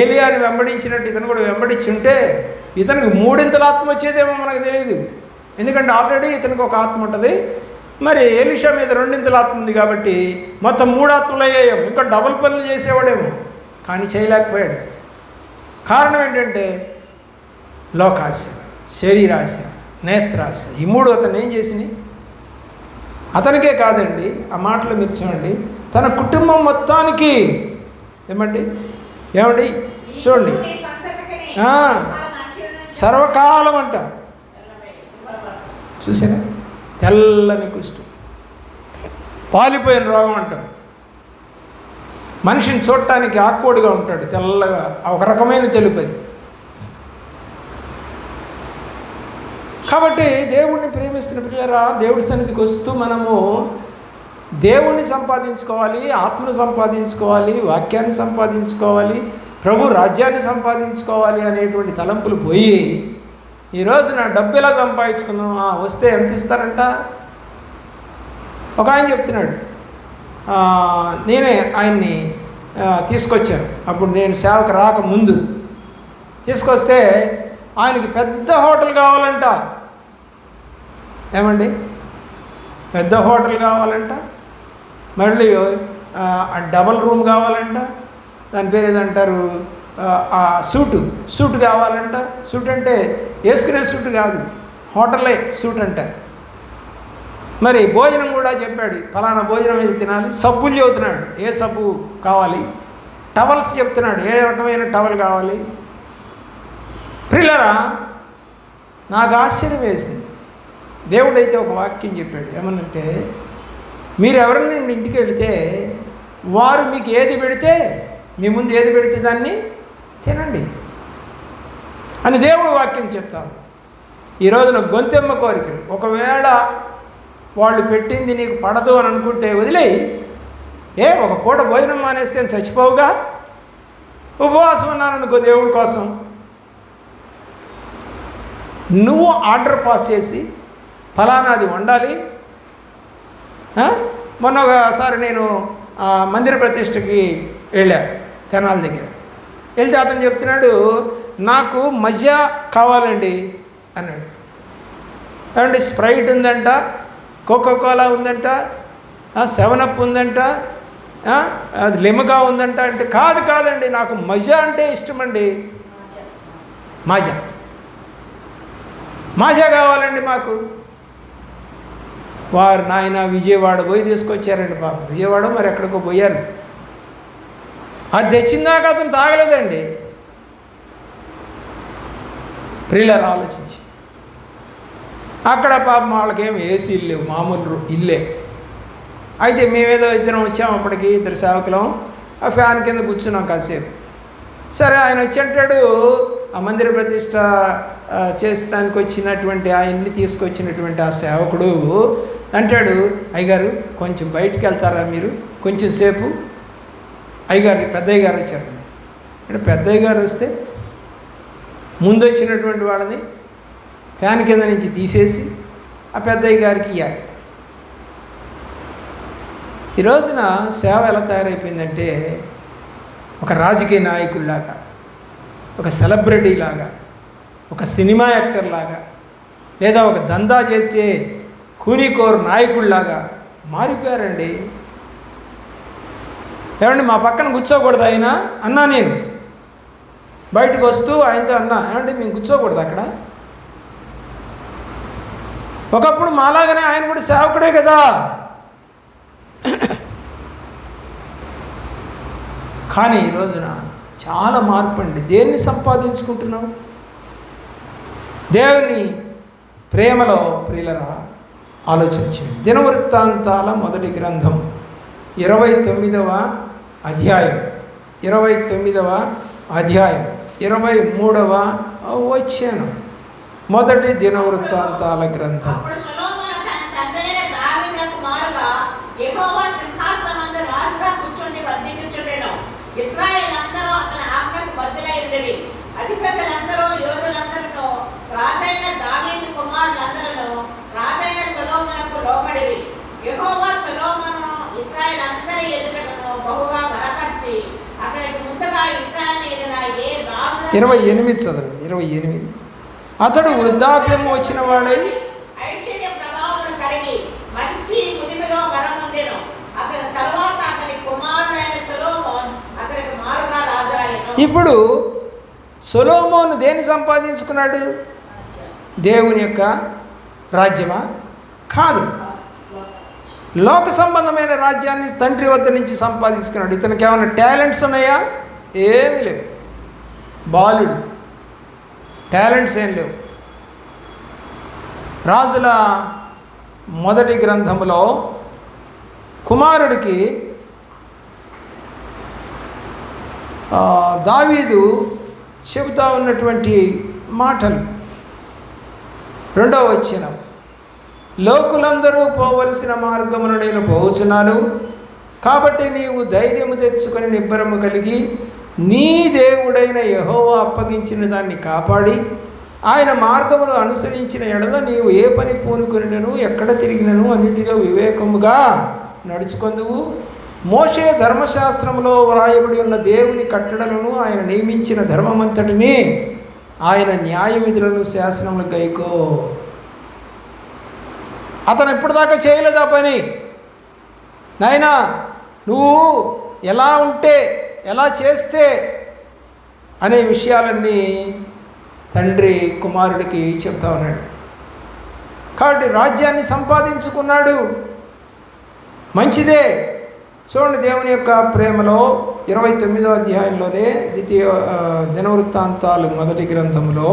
ఏలియాని వెంబడించినట్టు ఇతను కూడా వెంబడించుంటే ఇతనికి 3 ఆత్మ వచ్చేదేమో మనకు తెలియదు. ఎందుకంటే ఆల్రెడీ ఇతనికి ఒక ఆత్మ ఉంటుంది, మరి ఎలీషా మీద 2 ఆత్మ ఉంది కాబట్టి మొత్తం 3 ఆత్మలు అయ్యాయేమో, ఇంకా డబుల్ పనులు చేసేవాడేమో. కానీ చేయలేకపోయాడు. కారణం ఏంటంటే లోకాశ, శరీరాశ, నేత్రాశ. ఈ 3 అతను ఏం చేసినాయి? అతనికే కాదండి, ఆ మాటలు మీరు చూడండి, తన కుటుంబం మొత్తానికి ఏమండి చూడండి, నీ సంతతికి ఆ, సర్వకాలం అట్యున్నది. సర్వకాలం అంట. చూసారా? తెల్లని కుష్టు, పాలిపోయిన రోగం అంటారు. మనిషిని చూడటానికి ఆక్వర్డ్గా ఉంటాడు, తెల్లగా, ఒక రకమైన తెలుపది. కాబట్టి దేవుణ్ణి ప్రేమిస్తున్న పిల్లరా, దేవుడి సన్నిధికి వస్తూ మనము దేవుణ్ణి సంపాదించుకోవాలి, ఆత్మను సంపాదించుకోవాలి, వాక్యాన్ని సంపాదించుకోవాలి, ప్రభు రాజ్యాన్ని సంపాదించుకోవాలి అనేటువంటి తలంపులు పోయి ఈరోజు నా డబ్బు ఎలా సంపాదించుకుందాం, వస్తే ఎంత ఇస్తారంట? ఒక ఆయన చెప్తున్నాడు, నేనే ఆయన్ని తీసుకొచ్చాను. అప్పుడు నేను సేవకు రాకముందు తీసుకొస్తే ఆయనకి పెద్ద హోటల్ కావాలంట. ఏమండి? పెద్ద హోటల్ కావాలంట, మళ్ళీ డబల్ రూమ్ కావాలంట, దాని పేరు ఏదంటారు, సూటు కావాలంట. సూట్ అంటే వేసుకునే సూట్ కాదు, హోటలే సూట్ అంటారు. మరి భోజనం కూడా చెప్పాడు, ఫలానా భోజనం ఏది తినాలి. సబ్బులు చెబుతున్నాడు, ఏ సబ్బు కావాలి. టవల్స్ చెప్తున్నాడు, ఏ రకమైన టవల్ కావాలి. ప్రియులరా, నాకు ఆశ్చర్యం వేసింది. దేవుడైతే ఒక వాక్యం చెప్పాడు, ఏమనంటే, మీరు ఎవరైనా ఇంటికి వెళితే వారు మీకు ఏది పెడితే, మీ ముందు ఏది పెడితే దాన్ని తినండి అని దేవుడు వాక్యం చెప్తాను. ఈరోజున గొంతెమ్మ కోరికలు, ఒకవేళ వాళ్ళు పెట్టింది నీకు పడదు అని అనుకుంటే వదిలేయి. ఒక పూట భోజనం మానేస్తే చచ్చిపోవుగా. ఉపవాసం ఉన్నాను అనుకో దేవుడి కోసం, నువ్వు ఆర్డర్ పాస్ చేసి ఫలానాది వండాలి. మొన్న ఒకసారి నేను మందిర ప్రతిష్టకి వెళ్ళా, తెనాల దగ్గర వెళ్తే అతను చెప్తున్నాడు, నాకు మజ్జా కావాలండి అన్నాడు. ఏమంటే స్ప్రైట్ ఉందంట, కోకోకోలా ఉందంట, 7up ఉందంట, అది లిమకా ఉందంట. అంటే కాదండి, నాకు మజా అంటే ఇష్టమండి. మాజా కావాలండి మాకు. వారు నాయన విజయవాడ పోయి తీసుకొచ్చారండి పాప. విజయవాడ మరి ఎక్కడికో పోయారు. అది తెచ్చిందాక అతను తాగలేదండి. ప్రియులర్ ఆలోచించి, అక్కడ పాపం వాళ్ళకేం ఏసీలు లేవు, మామూలు ఇల్లే. అయితే మేమేదో ఇద్దరం వచ్చాము, అప్పటికి 2 సేవకులం. ఆ ఫ్యాన్ కింద కూర్చున్నాం కాసేపు. సరే, ఆయన వచ్చి అంటాడు, ఆ మందిర ప్రతిష్ట చేసడానికి వచ్చినటువంటి ఆయన్ని తీసుకొచ్చినటువంటి ఆ సేవకుడు అంటాడు, అయ్యగారు కొంచెం బయటికి వెళ్తారా మీరు కొంచెం సేపు? పెద్దయ్య గారు వచ్చారు. అంటే పెద్దయ్య గారు వస్తే ముందు వచ్చినటువంటి వాళ్ళని ఫ్యాన్ కింద నుంచి తీసేసి ఆ పెద్దయ్య గారికి ఇవ్వాలి. ఈ రోజున సేవ ఎలా తయారైపోయిందంటే, ఒక రాజకీయ నాయకుల్లాగా, ఒక సెలబ్రిటీ లాగా, ఒక సినిమా యాక్టర్ లాగా, లేదా ఒక దందా చేసే కూలీకోరు నాయకుల్లాగా మారిపోయారండి. ఏమండి, మా పక్కన కూర్చోకూడదు ఆయన అన్నా. నేను బయటకు వస్తూ ఆయనతో అన్నా, ఏమండి మేము కూర్చోకూడదు అక్కడ. ఒకప్పుడు మాలాగానే ఆయన కూడా సేవకుడే కదా. కానీ ఈ రోజున చాలా మార్పు అండి. దేన్ని సంపాదించుకుంటున్నావు? దేవుని ప్రేమలో ప్రియులరా ఆలోచించండి. దినవృత్తాంతాల మొదటి గ్రంథం 29వ అధ్యాయం 23వ వచనం. మొదటి దినవృత్తాంతాల గ్రంథం. అప్పుడు సొలొమోను తన తండ్రి అయిన దావీదుకు మారుగా యెహోవా ఇశ్రాయేలు అందరూ అతని ఆజ్ఞకు బద్దులై ఉండేవి. అధిపతులందరూ యోధులందరితో రాజైన దావీదు కుమారులందరూ రాజైన సొలొమోనుకు లోబడిరి. యెహోవా సొలొమోను ఇశ్రాయేలు అందరి ఎదుటను బహుగా ఘనపరిచి అతనికి ముందుగా ఇశ్రాయేలు ఎదుట ఏ రాజు 28 చదవండి. 28 అతడు వృద్ధాప్యం వచ్చిన వాడై ఐశ్వర్య ప్రభావమును కలిగి మంచి ముదిమిలో వరముందెను. అతని తరువాత అతని కుమారుడైన సొలొమోను అతనికి మారుగా రాజు అయ్యెను. ఇప్పుడు సొలొమోను దేన్ని సంపాదించుకున్నాడు? దేవుని యొక్క రాజ్యమా? కాదు, లోక సంబంధమైన రాజ్యాన్ని తండ్రి వద్ద నుంచి సంపాదించుకున్నాడు. ఇతనికి ఏమైనా టాలెంట్స్ ఉన్నాయా? ఏమీ లేవు. బాలుడు, టాలెంట్స్ ఏం లేవు. రాజుల మొదటి గ్రంథంలో కుమారుడికి దావీదు చెబుతా ఉన్నటువంటి మాటలు 2వ వచనం, లోకులందరూ పోవలసిన మార్గమును నేను పోవుచున్నాను, కాబట్టి నీవు ధైర్యము తెచ్చుకొని నిబ్బరము కలిగి నీ దేవుడైన యెహోవా అప్పగించిన దాన్ని కాపాడి ఆయన మార్గమును అనుసరించిన ఎడల నీవు ఏ పని పూనుకొనినను ఎక్కడ తిరిగినను అన్నిటిలో వివేకముగా నడుచుకొందువు. మోషే ధర్మశాస్త్రములో వ్రాయబడి ఉన్న దేవుని కట్టడలను ఆయన నియమించిన ధర్మమంతటిని ఆయన న్యాయ విధులను శాసనములు గైకో. అతను ఎప్పటిదాకా చేయలేదు ఆ పని. నాయనా, నువ్వు ఎలా ఉంటే ఎలా చేస్తే అనే విషయాలన్నీ తండ్రి కుమారుడికి చెప్తా ఉన్నాడు. కాబట్టి రాజ్యాన్ని సంపాదించుకున్నాడు, మంచిదే. చూడండి, దేవుని యొక్క ప్రేమలో 29వ అధ్యాయంలోనే దినవృత్తాంతాలు మొదటి గ్రంథంలో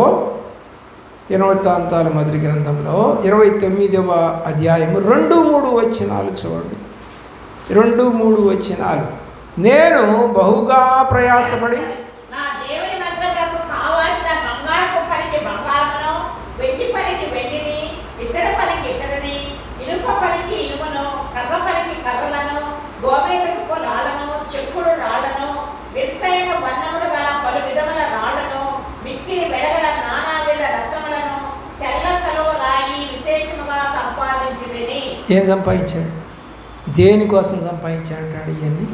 29వ అధ్యాయము 2-3 వచనాలు చూడండి. 2-3 వచనాలు. నేను బహుగా ప్రయాసపడి నా దేవుని మందిరమునకు కావాల్సిన బంగారపు పనికి బంగారమును, వెండి పనికి వెండిని, ఇత్తడి పనికి ఇత్తడిని, ఇనుప పనికి ఇనుమును, కర్ర పనికి కర్రలను, గోమేదకపు రాళ్లను, చెక్కుడు రాళ్లను, వింతైన వర్ణములు గల పలు విధముల రాళ్లను, మిక్కిలి వెలగల నానావిధ రత్నములను, తెల్ల చలువ రాయి విశేషముగా సంపాదించితిని. ఏం సంపాదించాడు? దేనికోసం సంపాదించాడు అంటాడు? ఇవన్నీ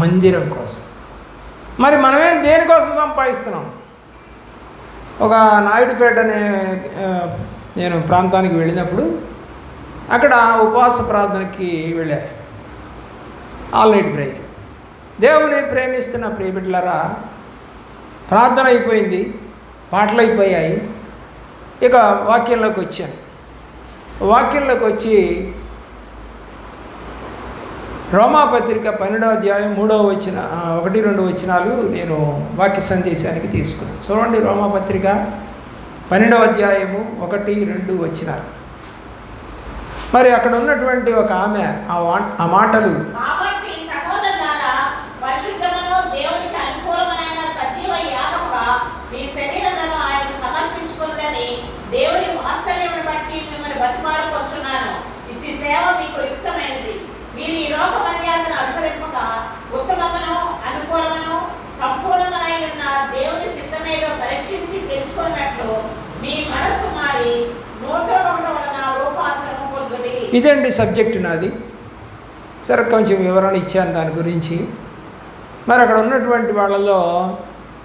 మందిరం కోసం. మరి మనమేం దేనికోసం సంపాదిస్తున్నాం? ఒక నాయుడుపేట అనే నేను ప్రాంతానికి వెళ్ళినప్పుడు అక్కడ ఉపవాస ప్రార్థనకి వెళ్ళారు. All night prayer. దేవుని ప్రేమిస్తున్న ప్రియబిడ్డలారా, ప్రార్థన అయిపోయింది, పాటలు అయిపోయాయి. ఇక వాక్యంలోకి వచ్చాను. వాక్యంలోకి వచ్చి రోమాపత్రిక 12వ అధ్యాయం 3వ వచనం 1-2 వచనాలు నేను వాక్య సందేశానికి తీసుకున్నాను. చూడండి, రోమాపత్రిక 12వ అధ్యాయము 1-2 వచనాలు. మరి అక్కడ ఉన్నటువంటి ఒక ఆమె ఆ మాటలు, కాబట్టి సహోదరులారా, పరిశుద్ధమును దేవునికి అనుకూలమైన సజీవ యాగముగా మీ శరీరములను ఆయనకు సమర్పించుకొనుడని దేవుని వాత్సల్యమును బట్టి మిమ్మల్ని బతిమాలుకొంచున్నాను. ఇట్టి సేవ మీకు యుక్తమైనది. మీరు ఈ లోక మర్యాదను అనుసరింపక ఉత్తమమును అనుకూలమును సంపూర్ణమునై ఉన్న దేవుని చిత్తమేదో పరీక్షించి తెలుసుకున్నట్లు మీ మనస్సు మారి నూతనముల వలన రూపాంతరము పొందుడి. ఇదండి సబ్జెక్టు నాది. సరే, కొంచెం వివరణ ఇచ్చాను దాని గురించి. మరి అక్కడ ఉన్నటువంటి వాళ్ళలో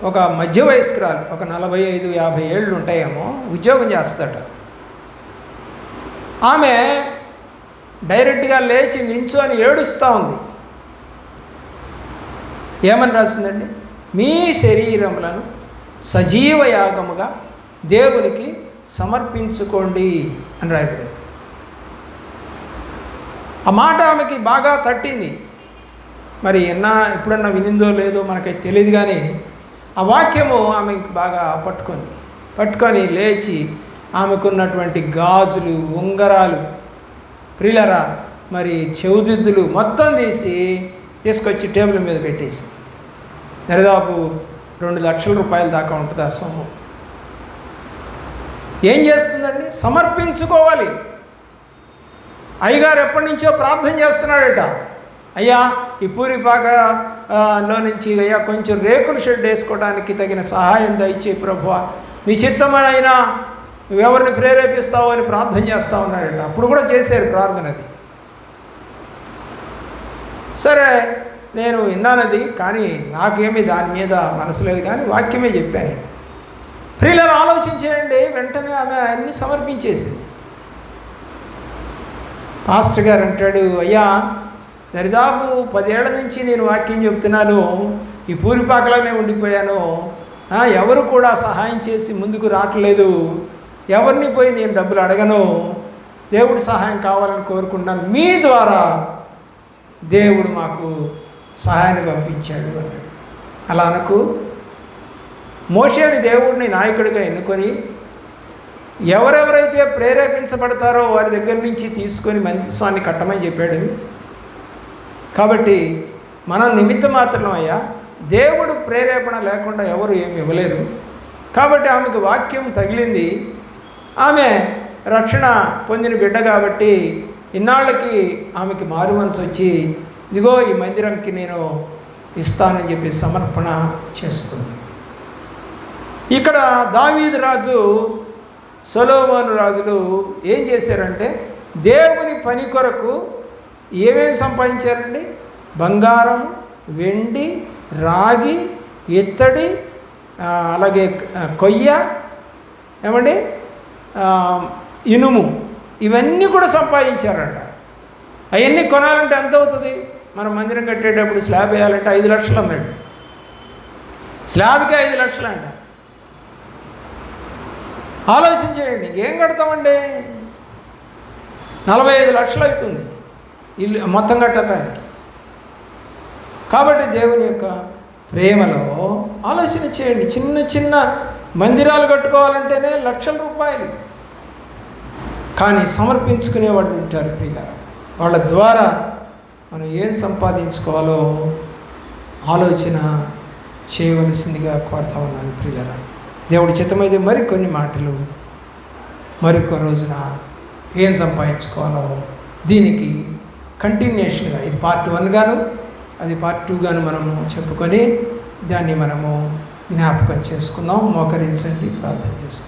ఒక మధ్య వయస్కురాలు, ఒక 45-50 ఏళ్ళు ఉంటాయేమో, ఉద్యోగం చేస్తాడు. ఆమె డైరెక్ట్గా లేచి నించొని ఏడుస్తూ ఉంది. ఏమని రాసిందండి? మీ శరీరములను సజీవ యాగముగా దేవునికి సమర్పించుకోండి అని రాయబడింది. ఆ మాట ఆమెకి బాగా తట్టింది. మరి ఎప్పుడన్నా వినిందో లేదో మనకైతే తెలియదు, కానీ ఆ వాక్యము ఆమెకి బాగా పట్టుకొని లేచి ఆమెకున్నటువంటి గాజులు, ఉంగరాలు, ప్రియులరా, మరి చెవుదిద్దులు మొత్తం తీసుకొచ్చి టేబుల్ మీద పెట్టేసి, దరిదాపు 2 లక్షల రూపాయల దాకా ఉంటుంది ఆ సొమ్ము. ఏం చేస్తుందండి? సమర్పించుకోవాలి. అయ్యగారు ఎప్పటి నుంచో ప్రార్థన చేస్తున్నాడట. అయ్యా, ఈ పూరిపాక లో నుంచి అయ్యా కొంచెం రేకుల షెడ్ వేసుకోవడానికి తగిన సహాయం దయచేయి ప్రభువా, నీ చిత్తమైనా నువ్వెవరిని ప్రేరేపిస్తావో అని ప్రార్థన చేస్తూ ఉన్నాడట. అప్పుడు కూడా చేశారు ప్రార్థన. అది సరే నేను విన్నానది, కానీ నాకేమీ దాని మీద మనసు లేదు, కానీ వాక్యమే చెప్పాను. ప్రియులను ఆలోచించేయండి, వెంటనే ఆమె అన్నీ సమర్పించేసింది. పాస్టర్ గారు అంటాడు, అయ్యా దరిదాపు 10 ఏళ్ల నుంచి నేను వాక్యం చెప్తున్నాను, ఈ పూరిపాకలోనే ఉండిపోయాను, ఎవరు కూడా సహాయం చేసి ముందుకు రావట్లేదు, ఎవరిని పోయి నేను డబ్బులు అడగను, దేవుడి సహాయం కావాలని కోరుకుంటున్నాను, మీ ద్వారా దేవుడు మాకు సహాయాన్ని పంపించాడు అన్నాడు. అలా అనకు. మోషేని దేవుడిని నాయకుడిగా ఎన్నుకొని ఎవరెవరైతే ప్రేరేపించబడతారో వారి దగ్గర నుంచి తీసుకొని మందిసాన్ని కట్టమని చెప్పాడు. కాబట్టి మనం నిమిత్త మాత్రం అయ్యా, దేవుడు ప్రేరేపణ లేకుండా ఎవరు ఏమి ఇవ్వలేరు. కాబట్టి ఆమెకు వాక్యం తగిలింది, ఆమె రక్షణ పొందిన బిడ్డ కాబట్టి ఇన్నాళ్ళకి ఆమెకి మారు మనసు వచ్చి ఇదిగో ఈ మందిరంకి నేను ఇస్తానని చెప్పి సమర్పణ చేసుకుంది. ఇక్కడ దావీదు రాజు, సొలొమోను రాజులు ఏం చేశారంటే దేవుని పని కొరకు ఏమేమి సంపాదించారండి? బంగారం, వెండి, రాగి, ఇత్తడి, అలాగే కొయ్య, ఏమండి ఇనుము, ఇవన్నీ కూడా సంపాదించారంట. అవన్నీ కొనాలంటే ఎంత అవుతుంది? మనం మందిరం కట్టేటప్పుడు స్లాబ్ వేయాలంటే 5 లక్షలు అన్నాడు. స్లాబ్కి 5 లక్షలు అంట. ఆలోచించేయండి, ఇంకేం కడతామండి? 45 లక్షలు అవుతుంది ఇల్లు మొత్తం కట్టడానికి. కాబట్టి దేవుని యొక్క ప్రేమలో ఆలోచన చేయండి. చిన్న చిన్న మందిరాలు కట్టుకోవాలంటేనే లక్షల రూపాయలు, కానీ సమర్పించుకునే వాళ్ళు ఉంటారు ప్రియులారా. వాళ్ళ ద్వారా మనం ఏం సంపాదించుకోవాలో ఆలోచన చేయవలసిందిగా కోరుతా ఉన్నాను ప్రియులారా. దేవుడి చిత్తమైతే మరికొన్ని మాటలు మరొక రోజున ఏం సంపాదించుకోవాలో దీనికి కంటిన్యూషన్గా, ఇది పార్ట్ 1 గాను అది పార్ట్ 2 గాను మనము చెప్పుకొని దాన్ని మనము జ్ఞాపకం చేసుకుందాం. మోకరించండి, ప్రార్థన చేసుకుందాం.